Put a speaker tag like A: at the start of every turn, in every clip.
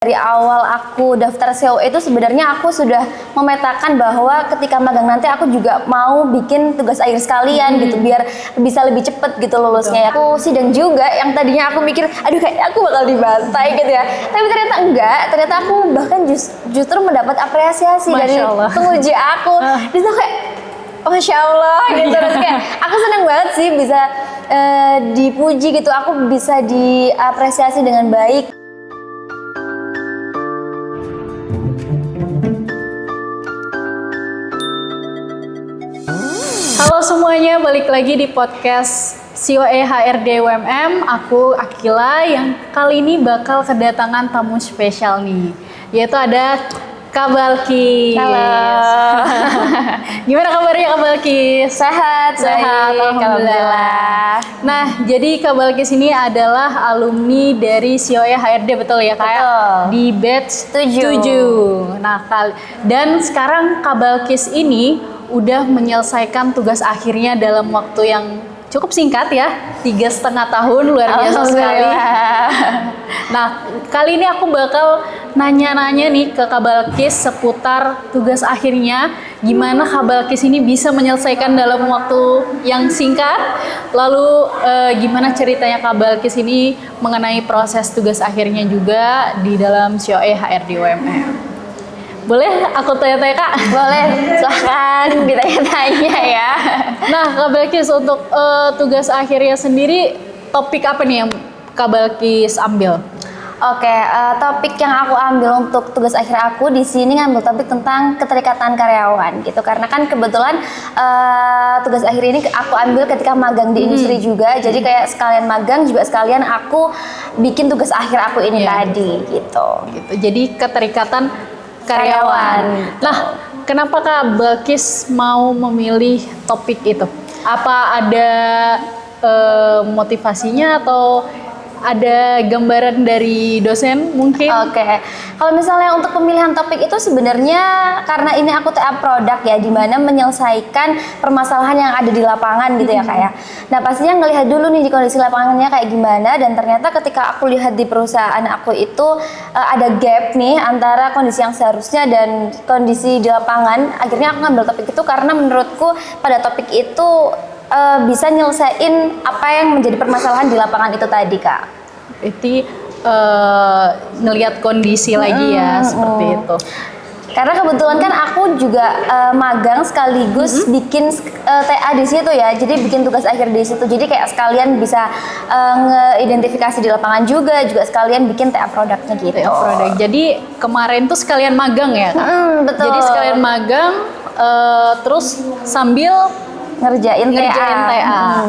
A: Dari awal aku daftar COE itu sebenarnya aku sudah memetakan bahwa ketika magang nanti aku juga mau bikin tugas akhir sekalian gitu biar bisa lebih cepet gitu lulusnya. Aku sidang juga yang tadinya aku mikir aduh kayak aku bakal dibantai gitu ya, tapi ternyata enggak, ternyata aku bahkan justru mendapat apresiasi dari penguji aku. Di situ kayak Masya Allah gitu. Terus kayak aku senang banget sih bisa dipuji gitu, aku bisa diapresiasi dengan baik.
B: Halo semuanya, balik lagi di podcast COE HRD UMM. Aku Akila yang kali ini bakal kedatangan tamu spesial nih, yaitu ada Kak Balkis.
A: Halo.
B: Gimana kabarnya Kak Balkis?
A: Sehat,
B: Alhamdulillah. Nah, jadi Kak Balkis ini adalah alumni dari COE HRD, betul ya Kak?
A: Betul.
B: Di batch 7. Nah, dan sekarang Kak Balkis ini udah menyelesaikan tugas akhirnya dalam waktu yang cukup singkat ya, 3,5 tahun, luar biasa sekali. Nah, kali ini aku bakal nanya-nanya nih ke Kak Balkis seputar tugas akhirnya, gimana Kak Balkis ini bisa menyelesaikan dalam waktu yang singkat, lalu gimana ceritanya Kak Balkis ini mengenai proses tugas akhirnya juga di dalam COE HRD UMM. Boleh aku tanya-tanya Kak?
A: Boleh, silahkan ditanya-tanya ya.
B: Nah Kak Balkis, untuk tugas akhirnya sendiri topik apa nih yang Kak Balkis ambil?
A: Oke, topik yang aku ambil untuk tugas akhir aku di sini ngambil topik tentang keterikatan karyawan gitu. Karena kan kebetulan tugas akhir ini aku ambil ketika magang di industri juga. Jadi kayak sekalian magang juga sekalian aku bikin tugas akhir aku ini tadi gitu.
B: Jadi keterikatan karyawan. Nah, kenapa Kak Balkis mau memilih topik itu? Apa ada motivasinya atau ada gambaran dari dosen mungkin?
A: Oke. Kalau misalnya untuk pemilihan topik itu sebenarnya karena ini aku TA produk ya, di mana menyelesaikan permasalahan yang ada di lapangan gitu ya Kak ya. Nah pastinya ngelihat dulu nih di kondisi lapangannya kayak gimana, dan ternyata ketika aku lihat di perusahaan aku itu ada gap nih antara kondisi yang seharusnya dan kondisi di lapangan. Akhirnya aku ngambil topik itu karena menurutku pada topik itu bisa nyelesain apa yang menjadi permasalahan di lapangan itu tadi Kak.
B: Itu ngelihat kondisi lagi ya, seperti itu.
A: Karena kebetulan kan aku juga magang sekaligus bikin TA di situ ya, jadi bikin tugas akhir di situ. Jadi kayak sekalian bisa ngeidentifikasi di lapangan juga sekalian bikin TA produknya gitu.
B: TA produk. Jadi kemarin tuh sekalian magang ya Kak?
A: Betul.
B: Jadi sekalian magang, terus sambil ngerjain TA.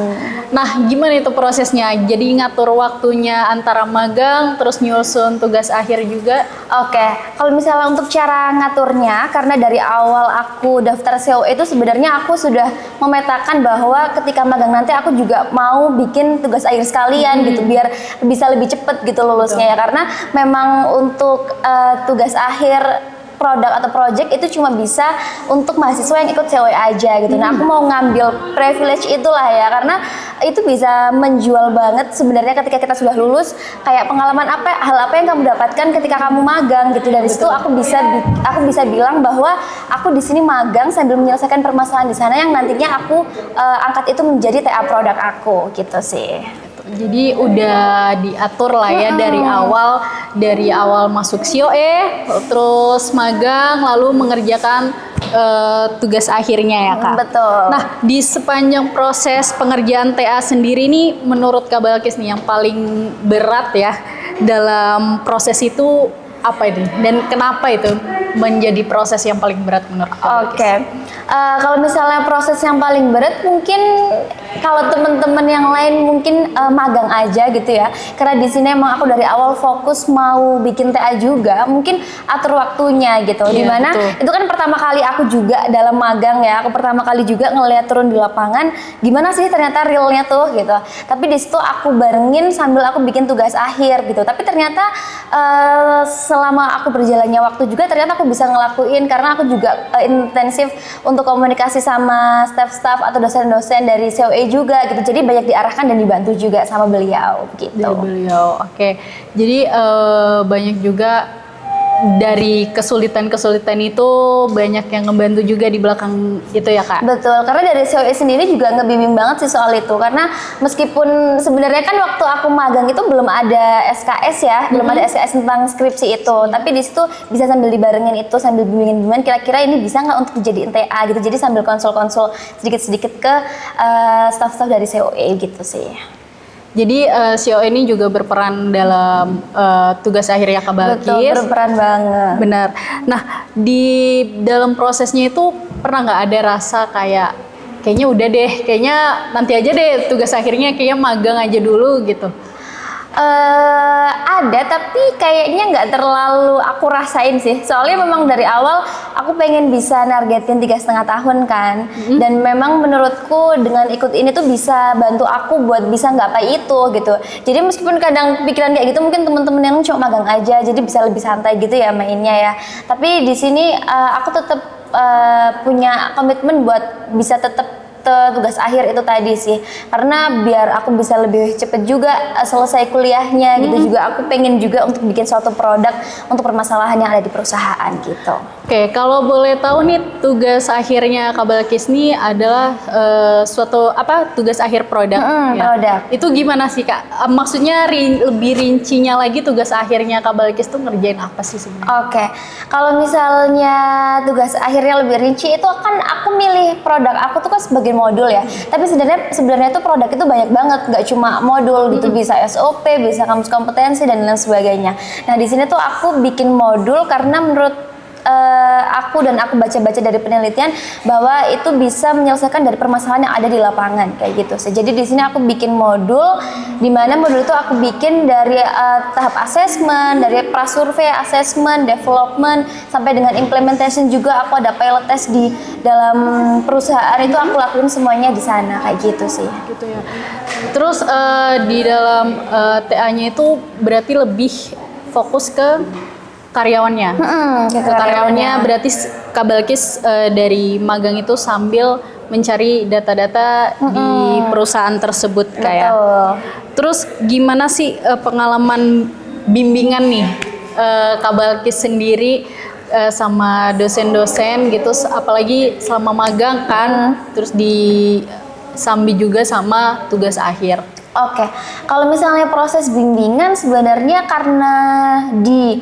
B: Nah, gimana itu prosesnya? Jadi ngatur waktunya antara magang, terus nyusun tugas akhir juga?
A: Oke, kalau misalnya untuk cara ngaturnya, karena dari awal aku daftar COE itu sebenarnya aku sudah memetakan bahwa ketika magang nanti aku juga mau bikin tugas akhir sekalian gitu, biar bisa lebih cepet gitu lulusnya ya. Karena memang untuk tugas akhir produk atau project itu cuma bisa untuk mahasiswa yang ikut COE aja gitu. Nah, aku mau ngambil privilege itulah ya, karena itu bisa menjual banget sebenarnya ketika kita sudah lulus, kayak pengalaman hal apa yang kamu dapatkan ketika kamu magang gitu. Dari situ aku bisa bilang bahwa aku di sini magang sambil menyelesaikan permasalahan di sana yang nantinya aku angkat itu menjadi TA produk aku gitu sih.
B: Jadi udah diatur lah ya dari awal masuk COE, terus magang, lalu mengerjakan tugas akhirnya ya Kak.
A: Betul.
B: Nah, di sepanjang proses pengerjaan TA sendiri nih, menurut Kak Balkis nih yang paling berat ya dalam proses itu apa itu? Dan kenapa itu menjadi proses yang paling berat menurut Kak Balkis?
A: Oke. Kalau misalnya proses yang paling berat mungkin kalau teman-teman yang lain mungkin magang aja gitu ya. Karena di sini emang aku dari awal fokus mau bikin TA juga, mungkin atur waktunya gitu. Dimana itu kan pertama kali aku juga dalam magang ya. Aku pertama kali juga ngeliat turun di lapangan gimana sih ternyata realnya tuh gitu. Tapi di situ aku barengin sambil aku bikin tugas akhir gitu. Tapi ternyata selama aku berjalannya waktu juga ternyata aku bisa ngelakuin, karena aku juga intensif untuk komunikasi sama staff-staff atau dosen-dosen dari COE juga gitu. Jadi banyak diarahkan dan dibantu juga sama beliau gitu.
B: Dari beliau, oke. Jadi banyak juga dari kesulitan-kesulitan itu banyak yang ngebantu juga di belakang itu ya Kak?
A: Betul, karena dari COE sendiri juga ngebimbing banget sih soal itu. Karena meskipun sebenarnya kan waktu aku magang itu belum ada SKS ya, belum ada SKS tentang skripsi itu. Tapi di situ bisa sambil dibarengin itu, sambil bimbingan kira-kira ini bisa nggak untuk dijadiin TA gitu. Jadi sambil konsul-konsul sedikit-sedikit ke staff-staff dari COE gitu sih.
B: Jadi COE ini juga berperan dalam tugas akhirnya Kak Balkis.
A: Betul, berperan banget.
B: Benar. Nah, di dalam prosesnya itu pernah nggak ada rasa kayaknya udah deh, kayaknya nanti aja deh tugas akhirnya, kayaknya magang aja dulu gitu?
A: Ada, tapi kayaknya nggak terlalu aku rasain sih. Soalnya memang dari awal aku pengen bisa nargetin 3,5 tahun kan. Dan memang menurutku dengan ikut ini tuh bisa bantu aku buat bisa nggapai itu gitu. Jadi meskipun kadang pikiran kayak gitu mungkin teman-teman yang cuma magang aja, jadi bisa lebih santai gitu ya mainnya ya. Tapi di sini aku tetap punya komitmen buat bisa tetap tugas akhir itu tadi sih, karena biar aku bisa lebih cepet juga selesai kuliahnya gitu. Juga aku pengen juga untuk bikin suatu produk untuk permasalahan yang ada di perusahaan gitu.
B: Oke, kalau boleh tahu nih tugas akhirnya Kak Balkis nih adalah suatu tugas akhir produk ya.
A: Produk.
B: Itu gimana sih Kak? Maksudnya lebih rincinya lagi tugas akhirnya Kak Balkis tuh ngerjain apa sih sebenarnya?
A: Oke, kalau misalnya tugas akhirnya lebih rinci itu kan aku milih produk aku tuh kan sebagai modul ya. Tapi sebenarnya tuh produk itu banyak banget, nggak cuma modul gitu, bisa SOP, bisa kamus kompetensi dan lain sebagainya. Nah di sini tuh aku bikin modul karena menurut aku baca-baca dari penelitian bahwa itu bisa menyelesaikan dari permasalahan yang ada di lapangan kayak gitu. Jadi di sini aku bikin modul, di mana modul itu aku bikin dari tahap assessment, dari prasurvei, assessment, development, sampai dengan implementation juga. Aku ada pilot test di dalam perusahaan itu aku lakuin semuanya di sana kayak gitu sih.
B: Gitu ya. Terus di dalam TA-nya itu berarti lebih fokus ke karyawannya.
A: Ke
B: Karyawannya berarti Kak Balkis dari magang itu sambil mencari data-data di perusahaan tersebut kayak. Terus gimana sih pengalaman bimbingan nih Kak Balkis sendiri sama dosen-dosen gitu, apalagi selama magang kan, terus disambi juga sama tugas akhir.
A: Oke, kalau misalnya proses bimbingan sebenarnya karena di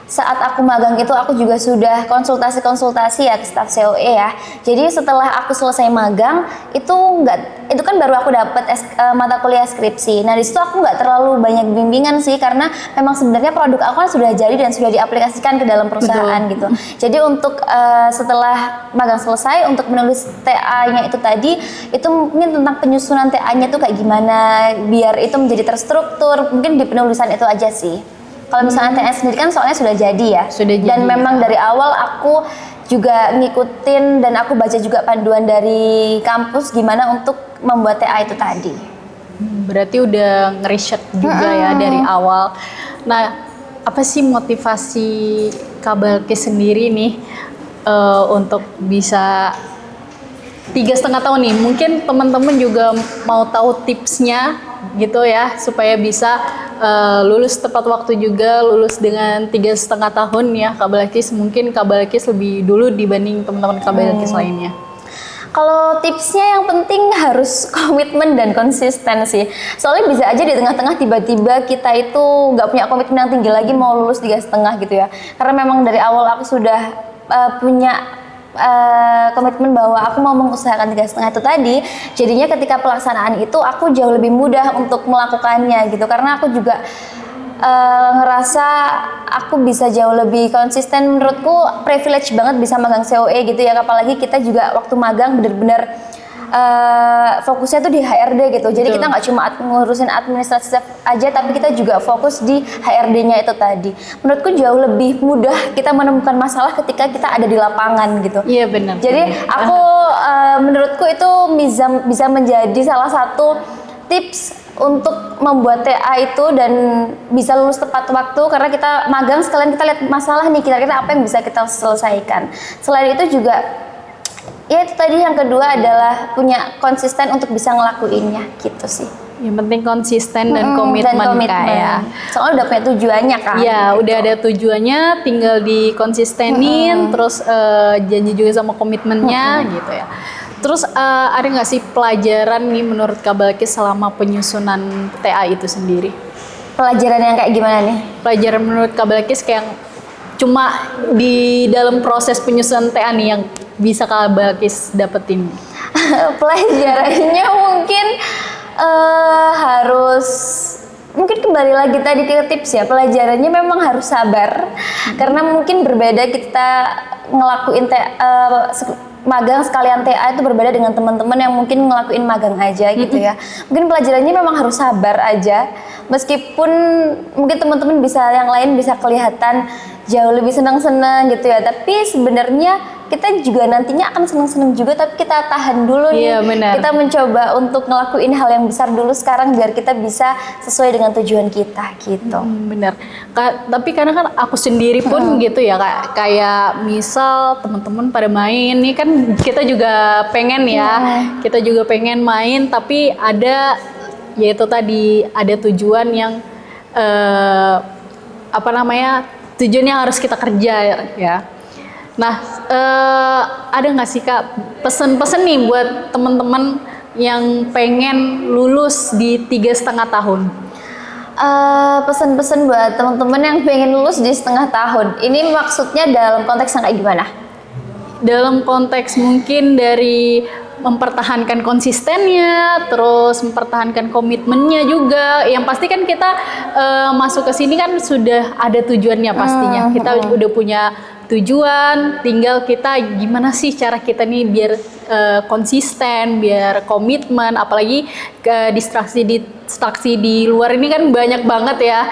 A: saat aku magang itu aku juga sudah konsultasi ya ke staf COE ya. Jadi setelah aku selesai magang itu kan baru aku dapat mata kuliah skripsi. Nah di situ aku nggak terlalu banyak bimbingan sih, karena memang sebenarnya produk aku kan sudah jadi dan sudah diaplikasikan ke dalam perusahaan. Betul. Gitu. Jadi untuk setelah magang selesai untuk menulis TA-nya itu tadi, itu mungkin tentang penyusunan TA-nya itu kayak gimana biar itu menjadi terstruktur, mungkin di penulisan itu aja sih. Kalau misalnya TA sendiri kan soalnya sudah jadi ya. Dan memang dari awal aku juga ngikutin dan aku baca juga panduan dari kampus gimana untuk membuat TA itu tadi.
B: Berarti udah ngeriset juga ya dari awal. Nah, apa sih motivasi Kak Balkis sendiri nih untuk bisa 3,5 tahun nih? Mungkin teman-teman juga mau tahu tipsnya gitu ya, supaya bisa lulus tepat waktu juga, lulus dengan 3,5 tahun ya Kak Balkis. Mungkin Kak Balkis lebih dulu dibanding teman-teman Kak Balkis lainnya.
A: Kalau tipsnya yang penting harus komitmen dan konsisten sih. Soalnya bisa aja di tengah-tengah tiba-tiba kita itu nggak punya komitmen yang tinggi lagi mau lulus 3,5 gitu ya. Karena memang dari awal aku sudah punya komitmen bahwa aku mau mengusahakan 3,5 itu tadi, jadinya ketika pelaksanaan itu aku jauh lebih mudah untuk melakukannya gitu, karena aku juga ngerasa aku bisa jauh lebih konsisten. Menurutku privilege banget bisa magang COE gitu ya, apalagi kita juga waktu magang bener-bener fokusnya tuh di HRD gitu. Jadi kita nggak cuma ngurusin administrasi aja, tapi kita juga fokus di HRD-nya itu tadi. Menurutku jauh lebih mudah kita menemukan masalah ketika kita ada di lapangan gitu.
B: Iya benar.
A: Jadi aku menurutku itu bisa menjadi salah satu tips untuk membuat TA itu dan bisa lulus tepat waktu, karena kita magang sekalian kita lihat masalah nih, kira-kira apa yang bisa kita selesaikan. Selain itu juga ya itu tadi yang kedua adalah punya konsisten untuk bisa ngelakuinnya gitu sih.
B: Yang penting konsisten dan komitmen Kak ya.
A: Soalnya udah punya tujuannya kan.
B: Ya,
A: gitu.
B: udah ada tujuannya, tinggal dikonsistenin, terus janji juga sama komitmennya gitu ya. Terus ada nggak sih pelajaran nih menurut Kak Balkis selama penyusunan TA itu sendiri?
A: Pelajaran yang kayak gimana nih?
B: Pelajaran menurut Kak Balkis kayak cuma di dalam proses penyusunan TA nih yang bisa Kak Balkis dapetin.
A: Pelajarannya mungkin harus mungkin kembali lagi tadi ke tips ya, pelajarannya memang harus sabar karena mungkin berbeda kita ngelakuin magang sekalian TA itu berbeda dengan teman-teman yang mungkin ngelakuin magang aja gitu ya. Mungkin pelajarannya memang harus sabar aja, meskipun mungkin teman-teman yang lain bisa kelihatan jauh lebih senang-senang gitu ya, tapi sebenarnya kita juga nantinya akan senang-senang juga, tapi kita tahan dulu nih.
B: Iya, benar.
A: Kita mencoba untuk ngelakuin hal yang besar dulu sekarang biar kita bisa sesuai dengan tujuan kita gitu.
B: Bener. Tapi karena kan aku sendiri pun gitu ya, kayak misal teman-teman pada main nih kan kita juga pengen ya, kita juga pengen main, tapi ada yaitu tadi ada tujuan yang tujuan yang harus kita kerja ya. Nah, ada nggak sih Kak pesen-pesen nih buat teman-teman yang pengen lulus di 3,5 tahun?
A: Pesan-pesan buat teman-teman yang pengen lulus di setengah tahun. Ini maksudnya dalam konteks yang kayak gimana?
B: Dalam konteks mungkin dari mempertahankan konsistennya, terus mempertahankan komitmennya juga. Yang pasti kan kita masuk ke sini kan sudah ada tujuannya pastinya. Kita udah punya tujuan, tinggal kita gimana sih cara kita nih biar konsisten, biar komitmen, apalagi distraksi di luar ini kan banyak banget ya.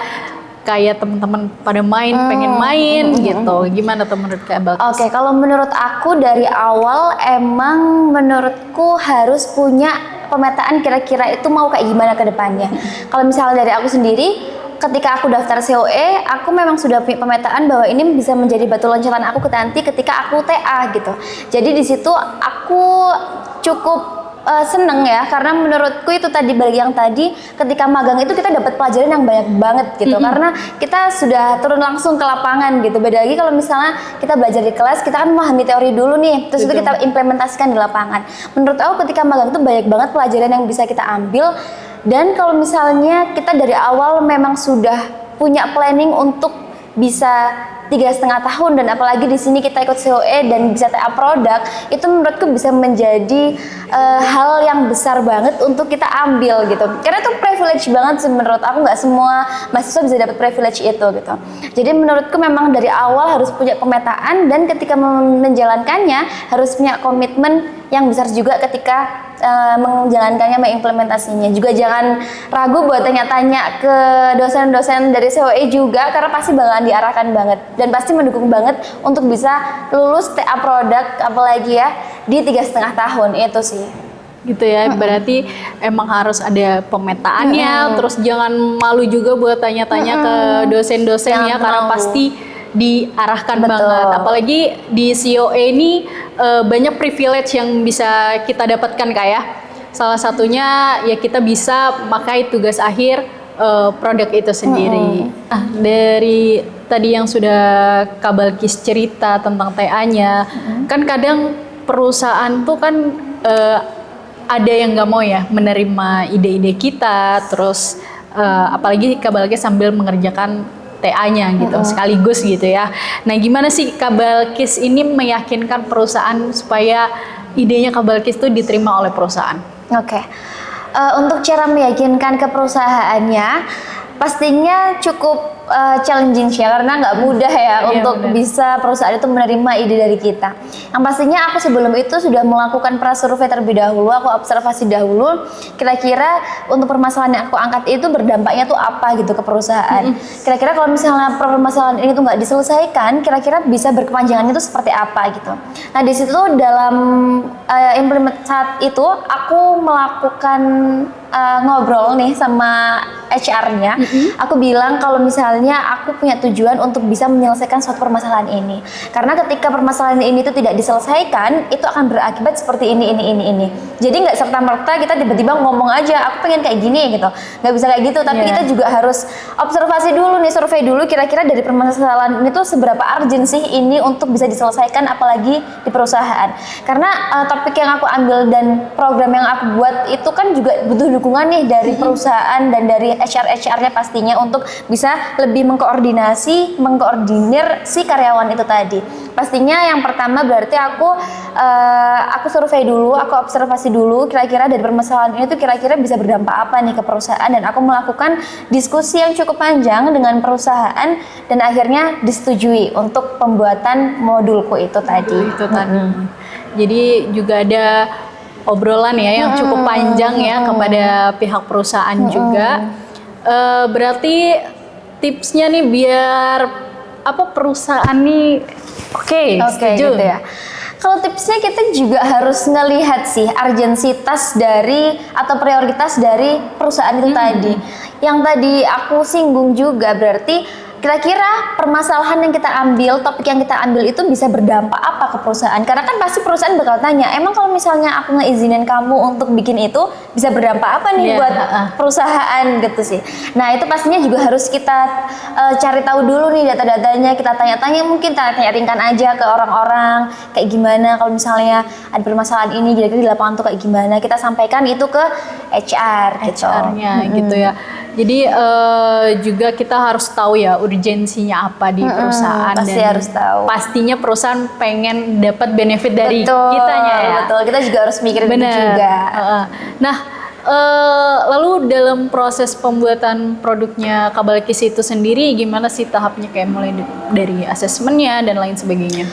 B: Kayak teman-teman pada pengen main gitu. Gimana tuh menurut Kak Balkis?
A: Oke, kalau menurut aku dari awal emang menurutku harus punya pemetaan kira-kira itu mau kayak gimana ke depannya. Kalau misalnya dari aku sendiri, ketika aku daftar COE, aku memang sudah punya pemetaan bahwa ini bisa menjadi batu loncatan aku nanti ketika aku TA gitu. Jadi di situ aku cukup seneng ya, karena menurutku itu tadi balik yang tadi, ketika magang itu kita dapat pelajaran yang banyak banget gitu, karena kita sudah turun langsung ke lapangan gitu. Beda lagi kalau misalnya kita belajar di kelas, kita kan memahami teori dulu nih, terus itu kita implementasikan di lapangan. Menurut aku ketika magang itu banyak banget pelajaran yang bisa kita ambil, dan kalau misalnya kita dari awal memang sudah punya planning untuk bisa 3,5 tahun, dan apalagi di sini kita ikut COE dan bisa TA produk, itu menurutku bisa menjadi hal yang besar banget untuk kita ambil gitu. Karena itu privilege banget sih menurut aku, nggak semua mahasiswa bisa dapat privilege itu gitu. Jadi menurutku memang dari awal harus punya pemetaan, dan ketika menjalankannya harus punya komitmen yang besar juga ketika menjalankannya, mengimplementasinya. Juga jangan ragu buat tanya-tanya ke dosen-dosen dari COE juga, karena pasti bakalan diarahkan banget dan pasti mendukung banget untuk bisa lulus TA produk, apalagi ya di 3,5 tahun itu sih.
B: Gitu ya, berarti emang harus ada pemetaannya, terus jangan malu juga buat tanya-tanya ke dosen-dosen ya, karena pasti diarahkan banget. Apalagi di COE ini banyak privilege yang bisa kita dapatkan Kak ya. Salah satunya ya kita bisa pakai tugas akhir produk itu sendiri. Nah, dari tadi yang sudah Kak Balkis cerita tentang TA-nya, kan kadang perusahaan tuh kan ada yang nggak mau ya menerima ide-ide kita, terus apalagi Kak Balkis sambil mengerjakan TA-nya gitu, sekaligus gitu ya. Nah, gimana sih Kak Balkis ini meyakinkan perusahaan supaya idenya Kak Balkis itu diterima oleh perusahaan?
A: Oke. Untuk cara meyakinkan ke perusahaannya, pastinya cukup challenging sih, karena nggak mudah ya untuk bisa perusahaan itu menerima ide dari kita. Yang pastinya aku sebelum itu sudah melakukan prasurvei terlebih dahulu, aku observasi dahulu kira-kira untuk permasalahan yang aku angkat itu berdampaknya tuh apa gitu ke perusahaan. Kira-kira kalau misalnya permasalahan ini tuh nggak diselesaikan, kira-kira bisa berkepanjangannya itu seperti apa gitu. Nah, di situ dalam saat itu aku melakukan ngobrol nih sama HR-nya, aku bilang kalau misalnya aku punya tujuan untuk bisa menyelesaikan suatu permasalahan ini. Karena ketika permasalahan ini itu tidak diselesaikan, itu akan berakibat seperti ini. Jadi nggak serta-merta kita tiba-tiba ngomong aja, aku pengen kayak gini gitu. Nggak bisa kayak gitu, tapi kita juga harus observasi dulu nih, survei dulu kira-kira dari permasalahan ini tuh seberapa urgent sih ini untuk bisa diselesaikan, apalagi di perusahaan. Karena topik yang aku ambil dan program yang aku buat itu kan juga butuh dukungan nih dari perusahaan dan dari HR-nya pastinya untuk bisa lebih mengkoordinir si karyawan itu tadi. Pastinya yang pertama berarti aku survei dulu, aku observasi dulu kira-kira dari permasalahan ini tuh kira-kira bisa berdampak apa nih ke perusahaan, dan aku melakukan diskusi yang cukup panjang dengan perusahaan dan akhirnya disetujui untuk pembuatan modulku itu tadi.
B: Jadi juga ada obrolan ya yang cukup panjang ya kepada pihak perusahaan juga. Berarti tipsnya nih biar perusahaan nih setuju
A: gitu ya. Kalau tipsnya kita juga harus ngelihat sih urgensitas dari atau prioritas dari perusahaan itu tadi. Yang tadi aku singgung juga berarti kira-kira permasalahan yang kita ambil, topik yang kita ambil itu bisa berdampak apa ke perusahaan? Karena kan pasti perusahaan bakal tanya, emang kalau misalnya aku ngeizinin kamu untuk bikin itu bisa berdampak apa nih buat perusahaan gitu sih. Nah itu pastinya juga harus kita cari tahu dulu nih data-datanya, kita tanya-tanya, mungkin tanya ringkan aja ke orang-orang kayak gimana kalau misalnya ada permasalahan ini, jadi di lapangan tuh kayak gimana, kita sampaikan itu ke HR gitu.
B: HR-nya gitu ya. Jadi juga kita harus tahu ya urgensinya apa di perusahaan.
A: Pasti
B: dan
A: harus tahu.
B: Pastinya perusahaan pengen dapat benefit dari kitanya ya.
A: Betul, kita juga harus mikirin itu juga.
B: Nah, lalu dalam proses pembuatan produknya Kabalkis itu sendiri gimana sih tahapnya, kayak mulai dari asesmennya dan lain sebagainya?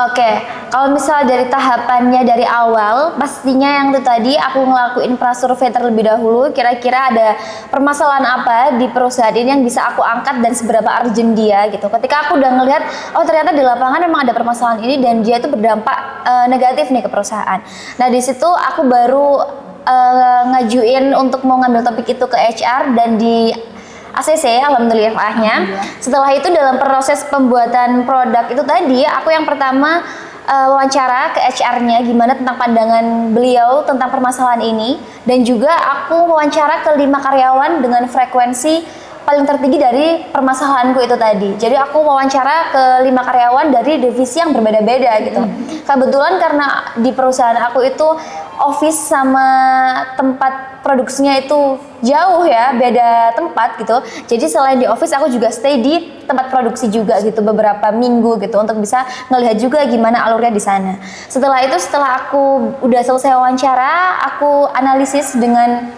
A: Oke, kalau misalnya dari tahapannya dari awal, pastinya yang itu tadi aku ngelakuin prasurvei terlebih dahulu, kira-kira ada permasalahan apa di perusahaan ini yang bisa aku angkat dan seberapa urgent dia gitu. Ketika aku udah ngelihat, oh ternyata di lapangan memang ada permasalahan ini dan dia itu berdampak negatif nih ke perusahaan. Nah di situ aku baru ngajuin untuk mau ngambil topik itu ke HR dan di ACC, alhamdulillahnya. Setelah itu dalam proses pembuatan produk itu tadi, aku yang pertama wawancara ke HR-nya gimana tentang pandangan beliau tentang permasalahan ini, dan juga aku wawancara ke 5 karyawan dengan frekuensi paling tertinggi dari permasalahanku itu tadi. Jadi aku wawancara ke 5 karyawan dari divisi yang berbeda-beda gitu. Kebetulan karena di perusahaan aku itu office sama tempat produksinya itu jauh ya, beda tempat gitu. Jadi selain di office aku juga stay di tempat produksi juga gitu beberapa minggu gitu untuk bisa ngelihat juga gimana alurnya di sana. Setelah itu, setelah aku udah selesai wawancara, aku analisis dengan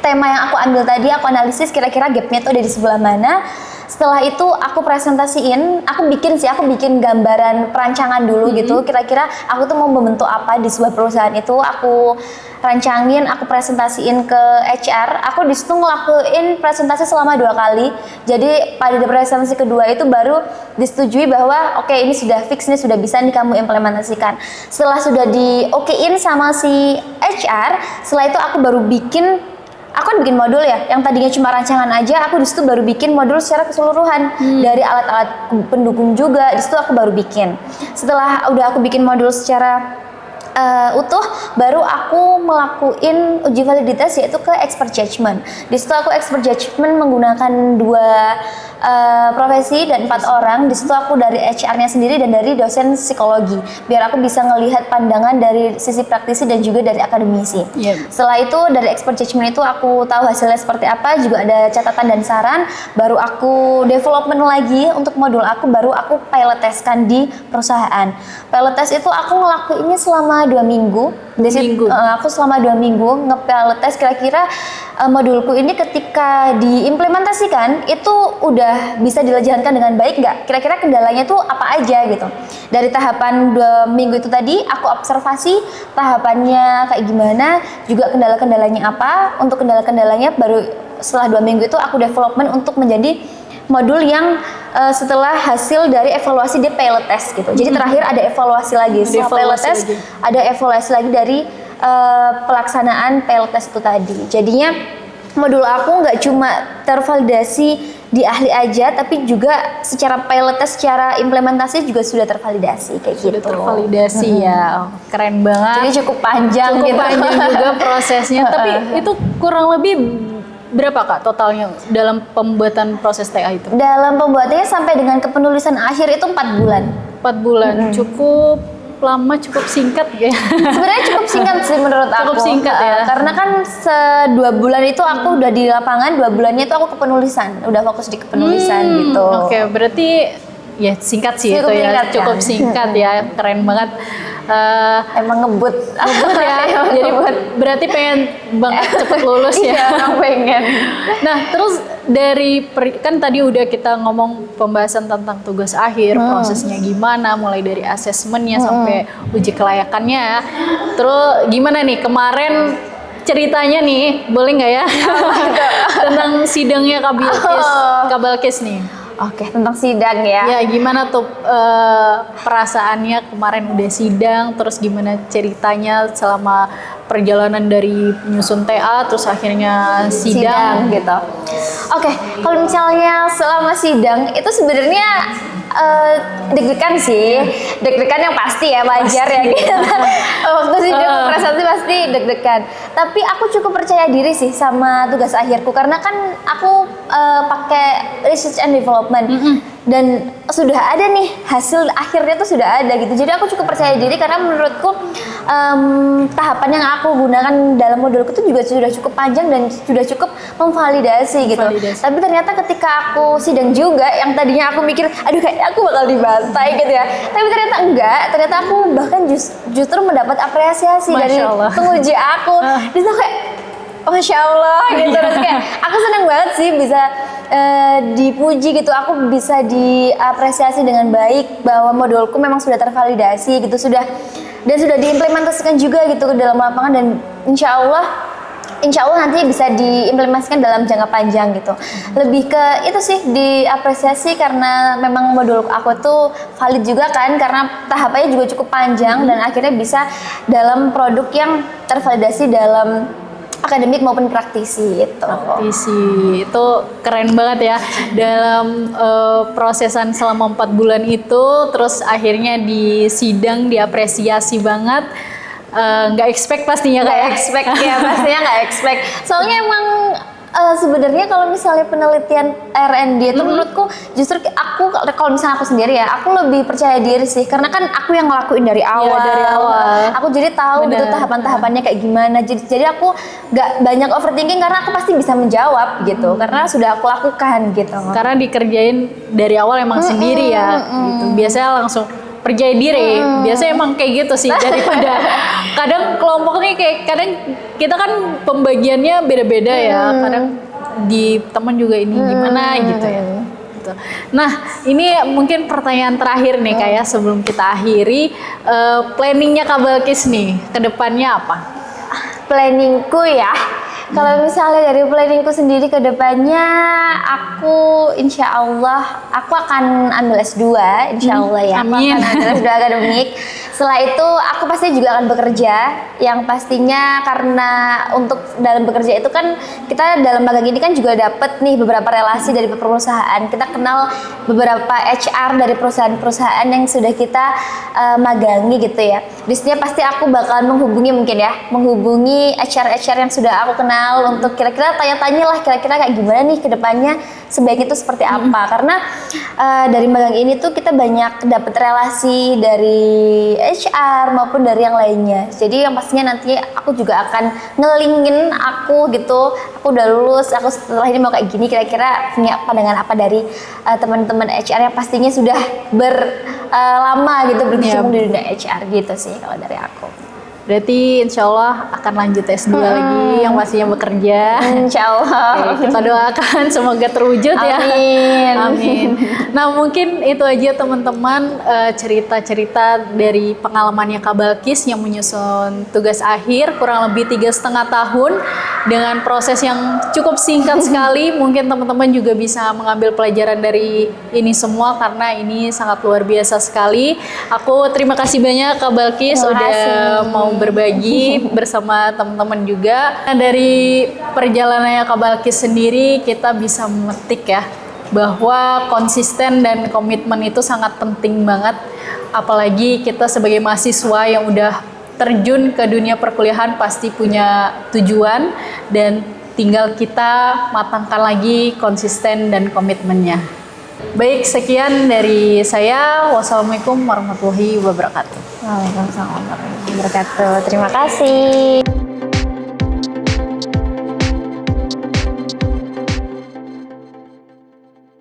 A: tema yang aku ambil tadi, aku analisis kira-kira gapnya tuh ada di sebelah mana. Setelah itu aku presentasiin, aku bikin gambaran perancangan dulu gitu. Kira-kira aku tuh mau membentuk apa di sebuah perusahaan itu, aku rancangin, aku presentasiin ke HR. Aku di situ ngelakuin presentasi selama 2 kali. Jadi pada presentasi kedua itu baru disetujui bahwa oke, ini sudah fix, ini sudah bisa nih kamu implementasikan. Setelah sudah di okein sama si HR, setelah itu aku baru bikin. Aku kan bikin modul ya, yang tadinya cuma rancangan aja, aku di situ baru bikin modul secara keseluruhan dari alat-alat pendukung juga. Di situ aku baru bikin. Setelah udah aku bikin modul secara utuh, baru aku melakukan uji validitas yaitu ke expert judgment. Di situ aku expert judgment menggunakan 2 profesi dan 4 orang. Di situ aku dari HR-nya sendiri dan dari dosen psikologi, biar aku bisa ngelihat pandangan dari sisi praktisi dan juga dari akademisi. Setelah itu dari expert judgment itu aku tahu hasilnya seperti apa, juga ada catatan dan saran. Baru aku development lagi untuk modul aku, baru aku pilot testkan di perusahaan. Pilot test itu aku ngelakuinnya selama 2 minggu. Aku selama 2 minggu nge-pilot test kira-kira modulku ini ketika diimplementasikan itu udah bisa dijalankan dengan baik nggak? Kira-kira kendalanya tuh apa aja gitu. Dari tahapan 2 minggu itu tadi aku observasi tahapannya kayak gimana, juga kendala-kendalanya apa. Untuk kendala-kendalanya baru setelah 2 minggu itu aku development untuk menjadi modul yang setelah hasil dari evaluasi di pilot test gitu. Jadi terakhir ada evaluasi lagi. Setelah pilot test ada evaluasi lagi dari pelaksanaan pilot test itu tadi. Jadinya modul aku nggak cuma tervalidasi di ahli aja, tapi juga secara pilot test, secara implementasi juga sudah tervalidasi kayak
B: Sudah
A: gitu.
B: tervalidasi ya. Oh, keren banget.
A: Jadi cukup panjang
B: Cukup
A: gitu.
B: panjang juga prosesnya. Tapi itu kurang lebih berapa Kak totalnya dalam pembuatan proses TA itu?
A: Dalam pembuatannya sampai dengan kepenulisan akhir itu 4 bulan.
B: 4 bulan. Cukup lama, cukup singkat ya.
A: Sebenarnya cukup singkat sih menurut aku.
B: Cukup singkat ya.
A: Karena kan 2 bulan itu aku udah di lapangan, 2 bulannya itu aku kepenulisan, udah fokus di kepenulisan gitu.
B: Oke, berarti ya singkat sih
A: Cukup
B: itu ya.
A: singkat,
B: Cukup
A: kan?
B: singkat ya. Keren banget.
A: Emang ngebut.
B: Ya, jadi berarti pengen banget cepet lulus ya.
A: Iya, orang pengen.
B: Nah, terus dari kan tadi udah kita ngomong pembahasan tentang tugas akhir, prosesnya gimana, mulai dari asesmennya sampai uji kelayakannya. Terus gimana nih kemarin ceritanya nih, boleh nggak ya? Tentang sidangnya Kabalkis nih.
A: Oke, tentang sidang ya.
B: Ya, gimana tuh perasaannya kemarin udah sidang, terus gimana ceritanya selama perjalanan dari penyusun TA, terus akhirnya sidang.
A: Gitu. Oke, kalau misalnya selama sidang itu sebenarnya deg-degan sih, deg-degan yang pasti ya, wajar ya gitu. Waktu sidang perasaan sih pasti deg-degan. Tapi aku cukup percaya diri sih sama tugas akhirku karena kan aku pakai research and development dan sudah ada nih hasil akhirnya tuh sudah ada gitu. Jadi aku cukup percaya diri karena menurutku tahapan yang aku gunakan dalam modulku itu juga sudah cukup panjang dan sudah cukup memvalidasi gitu. Tapi ternyata ketika aku sidang juga yang tadinya aku mikir aduh kayak aku bakal dibantai gitu ya. Tapi ternyata enggak, ternyata aku bahkan justru mendapat apresiasi dari penguji aku. Di situ kayak Masya Allah gitu. Terus kayak aku senang banget sih bisa dipuji gitu, aku bisa diapresiasi dengan baik bahwa modulku memang sudah tervalidasi gitu, sudah diimplementasikan juga gitu ke dalam lapangan dan insya Allah nanti bisa diimplementasikan dalam jangka panjang gitu. Lebih ke itu sih diapresiasi karena memang modul aku tuh valid juga kan karena tahapannya juga cukup panjang dan akhirnya bisa dalam produk yang tervalidasi dalam akademik maupun praktisi itu.
B: Praktisi itu keren banget ya dalam prosesan selama 4 bulan itu, terus akhirnya di sidang diapresiasi banget. Nggak expect pastinya kayak
A: expect ya, pastinya nggak expect. Soalnya emang sebenarnya kalau misalnya penelitian R&D itu menurutku justru aku kalau misalnya aku sendiri ya, aku lebih percaya diri sih karena kan aku yang ngelakuin dari awal.
B: Ya, dari awal.
A: Aku jadi tahu gitu tahapan-tahapannya kayak gimana. Jadi aku nggak banyak overthinking karena aku pasti bisa menjawab gitu karena sudah aku lakukan gitu.
B: Karena dikerjain dari awal emang sendiri ya. Gitu. Biasanya langsung percaya diri, biasanya emang kayak gitu sih daripada kadang kelompoknya kayak kadang kita kan pembagiannya beda-beda ya, kadang di teman juga ini gimana gitu ya. Gitu. Nah ini mungkin pertanyaan terakhir nih kayak sebelum kita akhiri, planningnya Kabalkis nih kedepannya apa?
A: Planningku ya. Kalau misalnya dari planningku sendiri ke depannya, aku insya Allah aku akan ambil S2, insya Allah ya.
B: Amin.
A: Aku akan ambil S2 akademik. Setelah itu aku pasti juga akan bekerja, yang pastinya karena untuk dalam bekerja itu kan kita dalam magang ini kan juga dapat nih beberapa relasi dari perusahaan. Kita kenal beberapa HR dari perusahaan-perusahaan yang sudah kita magangi gitu ya. Di sini pasti aku bakalan menghubungi HR yang sudah aku kenal untuk kira-kira tanya-tanya lah kira-kira kayak gimana nih ke depannya sebaiknya itu seperti apa. Karena dari magang ini tuh kita banyak dapat relasi dari HR maupun dari yang lainnya. Jadi yang pastinya nanti aku juga akan ngelingin aku gitu. Aku udah lulus, aku setelah ini mau kayak gini kira-kira punya pandangan apa dari teman-teman HR yang pastinya sudah lama gitu berkecimpung di dunia HR gitu sih kalau dari aku.
B: Berarti insya Allah akan lanjut S2 lagi yang pastinya bekerja.
A: Insya Allah.
B: Oke, kita doakan semoga terwujud ya.
A: Amin.
B: Amin. Nah mungkin itu aja teman-teman cerita-cerita dari pengalamannya Kabalkis yang menyusun tugas akhir kurang lebih 3,5 tahun dengan proses yang cukup singkat sekali. Mungkin teman-teman juga bisa mengambil pelajaran dari ini semua karena ini sangat luar biasa sekali. Aku terima kasih banyak Kabalkis udah mau berbagi bersama teman-teman juga. Nah, dari perjalanannya Kak Balkis sendiri kita bisa memetik ya bahwa konsisten dan komitmen itu sangat penting banget. Apalagi kita sebagai mahasiswa yang udah terjun ke dunia perkuliahan pasti punya tujuan dan tinggal kita matangkan lagi konsisten dan komitmennya. Baik, sekian dari saya. Wassalamualaikum warahmatullahi wabarakatuh.
A: Waalaikumsalam warahmatullahi wabarakatuh. Terima kasih.